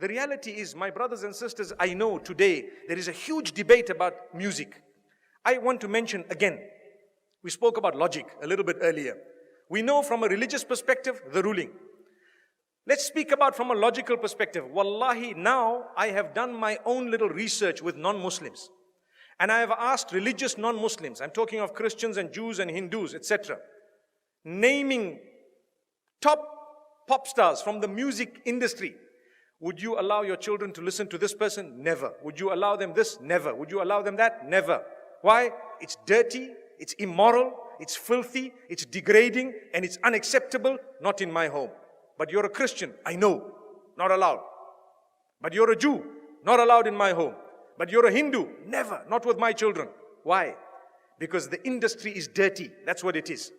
The reality is, my brothers and sisters, I know today there is a huge debate about music. I want to mention again, we spoke about logic a little bit earlier. We know from a religious perspective, the ruling. Let's speak about from a logical perspective. Wallahi, now I have done my own little research with non-Muslims. And I have asked religious non-Muslims, I'm talking of Christians and Jews and Hindus, etc., naming top pop stars from the music industry. Would you allow your children to listen to this person? Never. Would you allow them this? Never. Would you allow them that? Never. Why? It's dirty, it's immoral, it's filthy, it's degrading, and it's unacceptable. Not in my home. But you're a Christian, I know, not allowed. But you're a Jew, not allowed in my home. But you're a Hindu, never, not with my children. Why? Because the industry is dirty, that's what it is.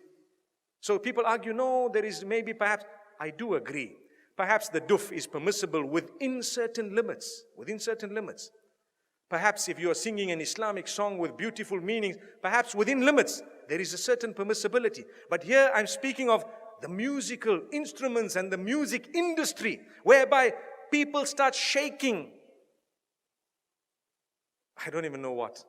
So people argue, no, there is maybe perhaps, I do agree. Perhaps the duf is permissible within certain limits, Perhaps if you are singing an Islamic song with beautiful meanings, perhaps within limits, there is a certain permissibility. But here I'm speaking of the musical instruments and the music industry, whereby people start shaking. I don't even know what.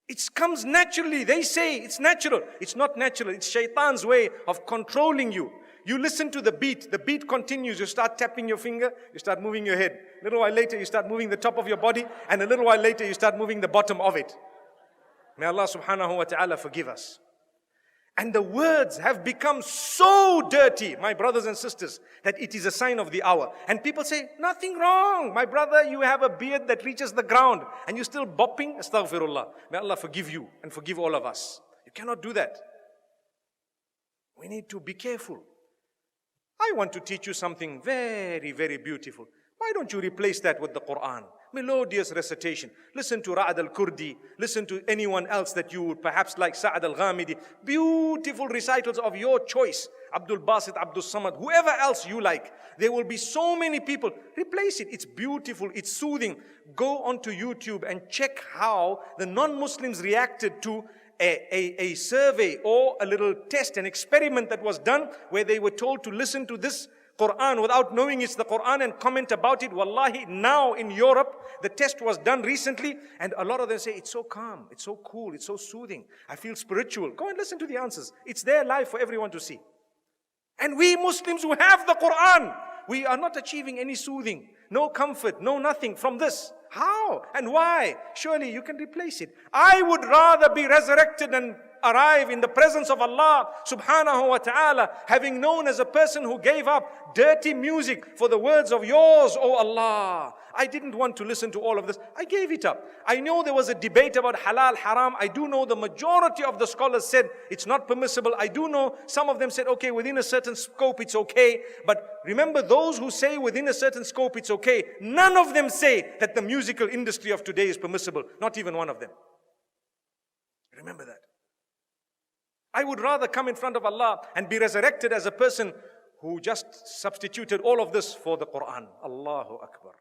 It comes naturally. They say it's natural. It's not natural. It's shaitan's way of controlling you. You listen to the beat continues. You start tapping your finger, you start moving your head. A little while later, you start moving the top of your body, and a little while later, you start moving the bottom of it. May Allah subhanahu wa ta'ala forgive us. And the words have become so dirty, my brothers and sisters, that it is a sign of the hour. And people say, nothing wrong. My brother, you have a beard that reaches the ground and you're still bopping. Astaghfirullah. May Allah forgive you and forgive all of us. You cannot do that. We need to be careful. I want to teach you something very, very beautiful. Why don't you replace that with the Quran? Melodious recitation. Listen to Ra'ad al-Kurdi. Listen to anyone else that you would perhaps like, Sa'ad al-Ghamidi. Beautiful recitals of your choice. Abdul Basit, Abdul Samad, whoever else you like. There will be so many people. Replace it. It's beautiful. It's soothing. Go onto YouTube and check how the non-Muslims reacted to a survey or a little test, an experiment that was done where they were told to listen to this Quran without knowing it's the Quran and comment about it. Wallahi, now in Europe, the test was done recently and a lot of them say, it's so calm, it's so cool, it's so soothing. I feel spiritual. Go and listen to the answers. It's there live for everyone to see. And we Muslims who have the Quran, we are not achieving any soothing, no comfort, no nothing from this. How and why? Surely you can replace it. I would rather be resurrected and arrive in the presence of Allah subhanahu wa ta'ala, having known as a person who gave up dirty music for the words of yours, O Allah. I didn't want to listen to all of this. I gave it up. I know there was a debate about halal, haram. I do know the majority of the scholars said it's not permissible. I do know some of them said, okay, within a certain scope it's okay. But remember, those who say within a certain scope it's okay, none of them say that the musical industry of today is permissible. Not even one of them. Remember that. I would rather come in front of Allah and be resurrected as a person who just substituted all of this for the Quran. Allahu Akbar.